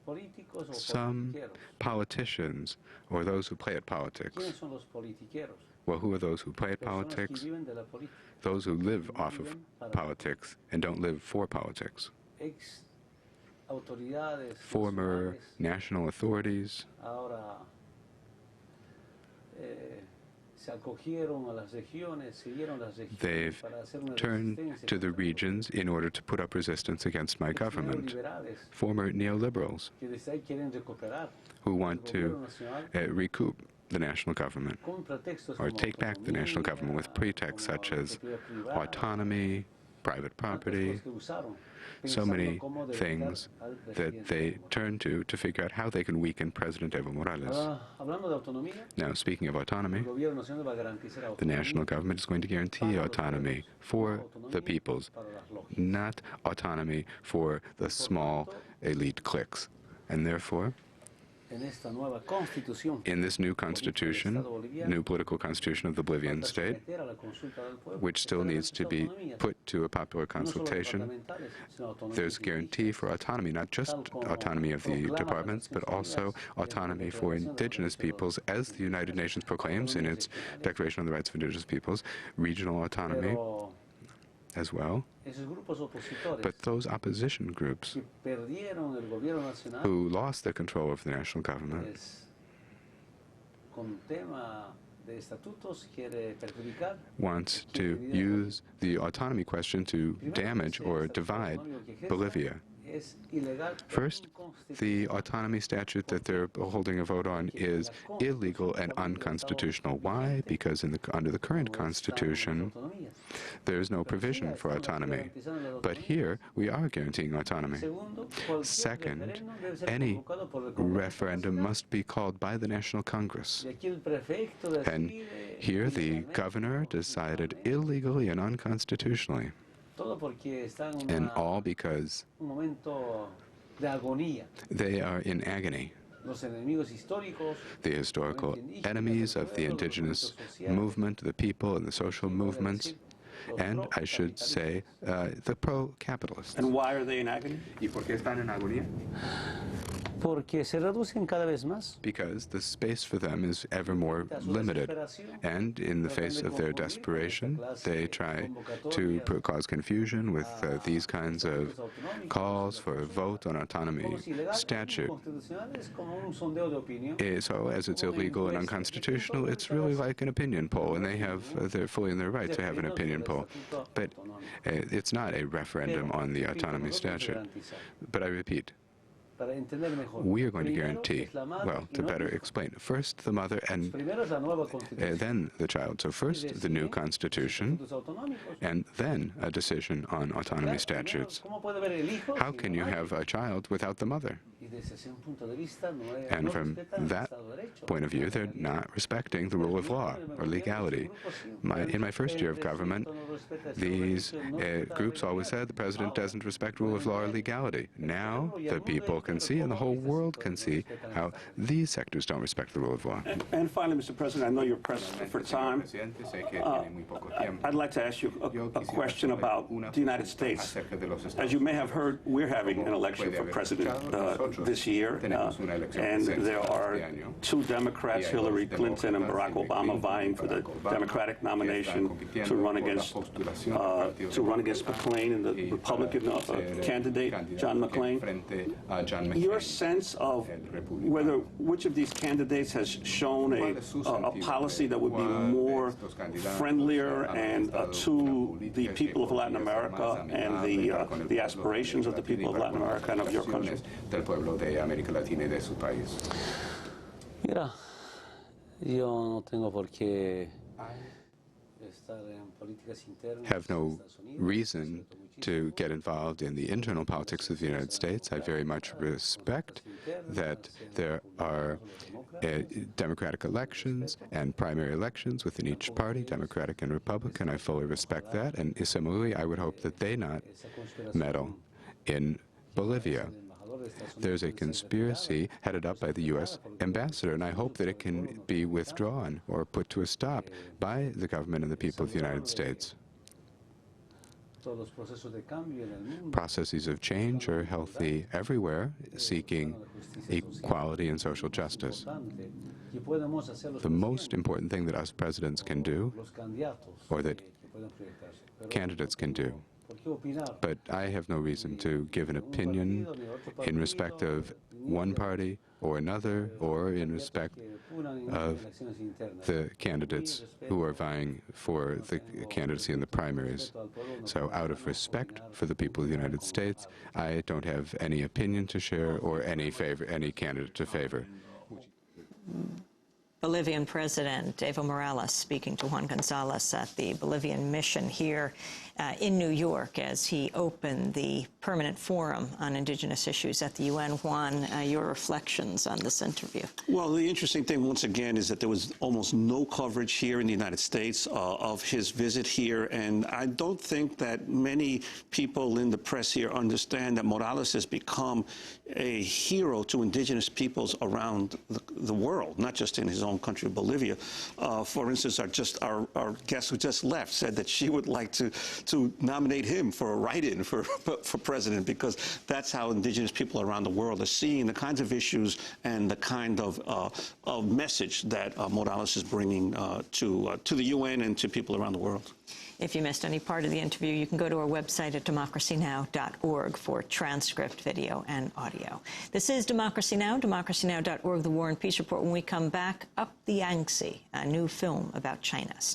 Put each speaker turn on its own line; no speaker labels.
governments. Some politicians, or those who play at politics. Well, who are those who play at politics? Those who live off of politics and don't live for politics. Former national authorities they've turned to the regions in order to put up resistance against my government. Former neoliberals who want to recoup the national government or take back the national government with pretexts such as autonomy, private property, so many things that they turn to figure out how they can weaken President Evo Morales. Now, speaking of autonomy, the national government is going to guarantee autonomy for the peoples, not autonomy for the small elite cliques. And therefore, in this new constitution, new political constitution of the Bolivian state, which still needs to be put to a popular consultation, there's guarantee for autonomy, not just autonomy of the departments, but also autonomy for indigenous peoples, as the United Nations proclaims in its Declaration on the Rights of Indigenous Peoples, regional autonomy as well. But those opposition groups who lost the control of the national government wants to use the autonomy question to damage or divide Bolivia. First, the autonomy statute that they're holding a vote on is illegal and unconstitutional. Why? Because under the current constitution, there's no provision for autonomy. But here, we are guaranteeing autonomy. Second, any referendum must be called by the National Congress. And here, the governor decided illegally and unconstitutionally. And all because they are in agony. The historical enemies of the indigenous movement, the people and the social movements, and I should say the pro-capitalists.
And why are they in agony?
Because the space for them is ever more limited. And in the face of their desperation, they try to cause confusion with these kinds of calls for a vote on autonomy statute. So as it's illegal and unconstitutional, it's really like an opinion poll, and they're fully in their right to have an opinion poll. But it's not a referendum on the autonomy statute. But I repeat, we are going to guarantee, well, to better explain, first the mother and then the child. So first the new constitution, and then a decision on autonomy statutes. How can you have a child without the mother? And from that point of view, they're not respecting the rule of law or legality. In my first year of government, these groups always said the president doesn't respect rule of law or legality. Now the people can see, and the whole world can see, how these sectors don't respect the rule of law.
And finally, Mr. President, I know you're pressed for time. I'd like to ask you a question about the United States. As you may have heard, we're having an election for president this year, and there are two Democrats, Hillary Clinton and Barack Obama, vying for the Democratic nomination to run against McCain and the Republican candidate, John McCain. Your sense of which of these candidates has shown a policy that would be more friendlier and to the people of Latin America and the aspirations of the people of Latin America and of your country?
Mira, yo no tengo por qué
have no reason to get involved in the internal politics of the United States. I very much respect that there are democratic elections and primary elections within each party, Democratic and Republican. I fully respect that, and similarly, I would hope that they not meddle in Bolivia. There's a conspiracy headed up by the U.S. ambassador, and I hope that it can be withdrawn or put to a stop by the government and the people of the United States. Processes of change are healthy everywhere, seeking equality and social justice. The most important thing that us presidents can do, or that candidates can do, but I have no reason to give an opinion in respect of one party or another, or in respect of the candidates who are vying for the candidacy in the primaries. So out of respect for the people of the United States, I don't have any opinion to share or any candidate to favor.
Bolivian President Evo Morales speaking to Juan Gonzalez at the Bolivian mission here in New York as he opened the permanent forum on indigenous issues at the UN. Juan, your reflections on this interview?
Well, the interesting thing, once again, is that there was almost no coverage here in the United States of his visit here, and I don't think that many people in the press here understand that Morales has become a hero to indigenous peoples around the world, not just in his own country, Bolivia. For instance, our guest who just left said that she would like to nominate him for a write-in for president, because that's how indigenous people around the world are seeing the kinds of issues and the kind of message that Morales is bringing to the UN and to people around the world.
If you missed any part of the interview, you can go to our website at democracynow.org for transcript, video, and audio. This is Democracy Now!, democracynow.org, the War and Peace Report. When we come back, Up the Yangtze, a new film about China.